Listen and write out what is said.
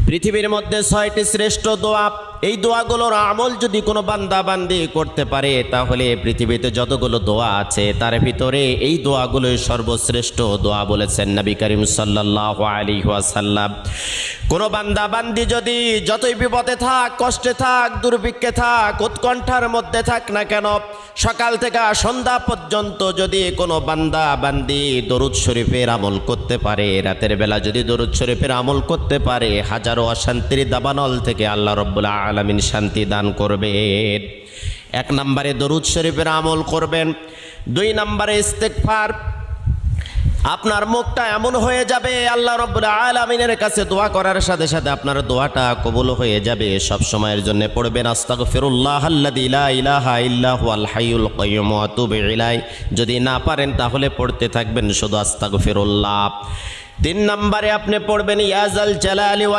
পৃথিবীর মধ্যে 6টি শ্রেষ্ঠ দোয়া, এই দোয়াগুলোর আমল যদি কোনো বান্দা বান্দি করতে পারে তাহলে পৃথিবীতে যতগুলো দোয়া আছে তার ভিতরে এই দোয়াগুলোই সর্বশ্রেষ্ঠ দোয়া বলেছেন নবী করিম সাল্লাল্লাহু আলাইহি ওয়াসাল্লাম। কোনো বান্দা বান্দি যদি যতই বিপদে থাক, কষ্টে থাক, দুর্ভিক্ষে থাক, উৎকণ্ঠার মধ্যে থাক না কেন, সকাল থেকে সন্ধ্যা পর্যন্ত যদি কোনো বান্দা বান্দি দরুদ শরীফের আমল করতে পারে, রাতের বেলা যদি দরুদ শরীফের আমল করতে পারে, হাজারো অশান্তির দাবানল থেকে আল্লাহ রাব্বুল আলামিন শান্তি দান করবেন। 1 নম্বরে দরুদ শরীফের আমল করবেন। 2 নম্বরে ইস্তেগফার। আপনার মুখটা এমন হয়ে যাবে আল্লাহ রাব্বুল আলামিনের কাছে দোয়া করার সাথে সাথে আপনার দোয়াটা কবুল হয়ে যাবে। সব সময়ের জন্য পড়বেন আস্তাগফিরুল্লাহ আল্লাযী লা ইলাহা ইল্লা হুয়াল হাইয়ুল কাইয়্যুম ওয়া আতুবু ইলাইহি। যদি না পারেন তাহলে পড়তে থাকবেন শুধু আস্তাগফিরুল্লাহ। 3 নম্বরে আপনি পড়বেন ইয়া যাল জালালি ওয়াল